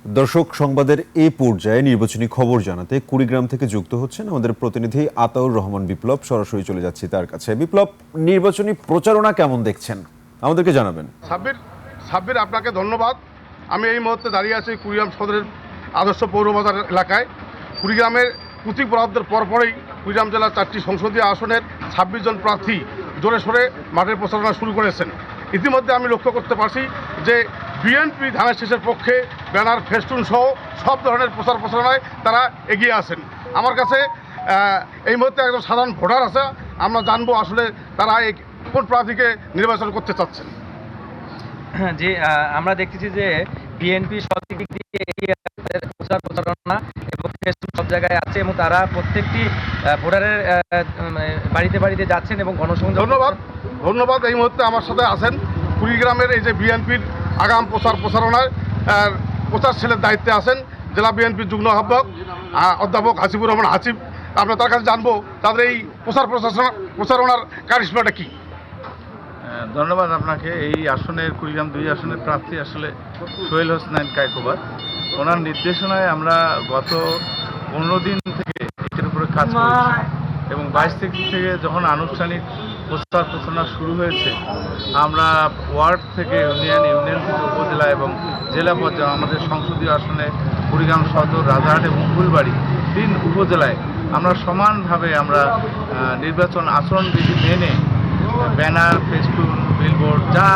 দর্শক, সংবাদের এই পর্যায়ে নির্বাচনী খবর জানাতে কুড়িগ্রাম থেকে যুক্ত হচ্ছেন আমাদের প্রতিনিধি আতাউর রহমান বিপ্লব। সরাসরি চলে যাচ্ছি তার কাছে। বিপ্লব, নির্বাচনী প্রচারণা কেমন দেখছেন, আমাদেরকে জানাবেন। সাব্বির, আপনাকে ধন্যবাদ। আমি এই মুহূর্তে দাঁড়িয়ে আছি কুড়িগ্রাম সদরের আদর্শ পৌরবাজার এলাকায়। কুড়িগ্রামের প্রতীক বরাদ্দের পরপরই কুড়িগ্রাম জেলার 4টি সংসদীয় আসনের 26 জন প্রার্থী জোরে সোরে মাঠের প্রচারণা শুরু করেছেন। ইতিমধ্যে আমি লক্ষ্য করতে পারছি যে বিএনপি ধানের শীষের পক্ষে ব্যানার, ফেস্টুন সহ সব ধরনের প্রচারণায় তারা এগিয়ে আসেন। আমার কাছে এই মুহূর্তে একজন সাধারণ ভোটার আছে, আমরা জানবো আসলে তারা কোন প্রার্থীকে নির্বাচন করতে চাচ্ছেন। জি, আমরা দেখতেছি যে বিএনপি সব দিক দিয়ে এগিয়ে আছে, প্রচারণা এবং ফেসবুক সব জায়গায় আছে এবং তারা প্রত্যেকটি ভোটারের বাড়িতে বাড়িতে যাচ্ছেন এবং গণসংযোগ। ধন্যবাদ। এই মুহূর্তে আমার সাথে আছেন কুড়িগ্রামের এই যে বিএনপির আগাম প্রচারণায় প্রচার সেলের দায়িত্বে আছেন জেলা বিএনপির যুগ্ম আহ্বায়ক অধ্যাপক হাসিবুর রহমান হাসিব। আমরা তার কাছে জানবো তাদের এই প্রচারণার কারিশমাটা কি। ধন্যবাদ আপনাকে। এই আসনের কুড়িগ্রাম 2 আসনের প্রার্থী আসলে সোহেল হোসেন কায়কোবাদ। ওনার নির্দেশনায় আমরা গত 15 দিন থেকে এটার উপরে কাজ করছি এবং 22 তারিখ থেকে যখন আনুষ্ঠানিক প্রচারণা শুরু হয়েছে, আমরা ওয়ার্ড থেকে ইউনিয়ন থেকে উপজেলা এবং জেলা পর্যায়ে আমাদের সংসদীয় আসনে কুড়িগ্রাম সদর, রাজারহাট এবং ফুলবাড়ি 3 উপজেলায় আমরা সমানভাবে আমরা নির্বাচন আচরণবিধি মেনে ব্যানার, ফেস্টুন, বিলবোর্ড যা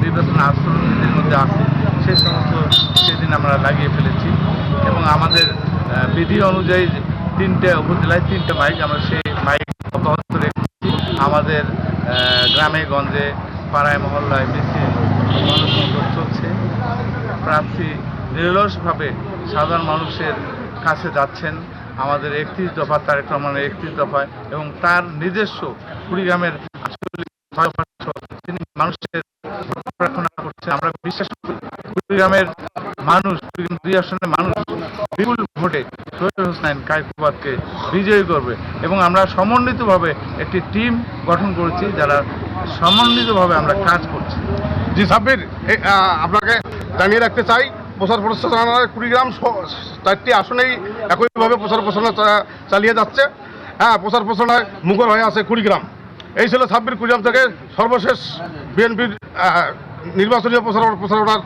নির্বাচন আচরণবিধির মধ্যে আছে সে সমস্ত সেদিন আমরা লাগিয়ে ফেলেছি এবং আমাদের বিধি অনুযায়ী 3টে উপজেলায় 3টে মাইক আমরা সেই মাইক অব্যাহত রেখেছি। আমাদের গ্রামে গঞ্জে পাড়ায় মহল্লায় মিছিল গণসংযোগ চলছে। প্রার্থী নিরলসভাবে সাধারণ মানুষের কাছে যাচ্ছেন। আমাদের 31 দফা, তারেক রহমানের 31 দফায় এবং তার নিজস্ব কুড়িগ্রামের তিনি মানুষের প্রার্থনা করছেন। আমরা বিশ্বাস করি কুড়িগ্রামের মানুষ, কুড়িগ্রাম 2 আসনের মানুষ বিপুল ভোটে সোহেল হোসেন কায়কোবাদকে বিজয়ী করবে এবং আমরা সমন্বিতভাবে একটি টিম গঠন করেছি যারা সমন্বিতভাবে আমরা কাজ করছি। জি সাব্বির, আপনাকে জানিয়ে রাখতে চাই প্রচারণায় কুড়িগ্রাম 4টি আসনেই একইভাবে প্রচারণা চালিয়ে যাচ্ছে। প্রচারণায় মুখর হয়ে আছে কুড়িগ্রাম। এই ছিল সাব্বির কুড়িগ্রাম থেকে সর্বশেষ বিএনপির নির্বাচনী প্রচারণার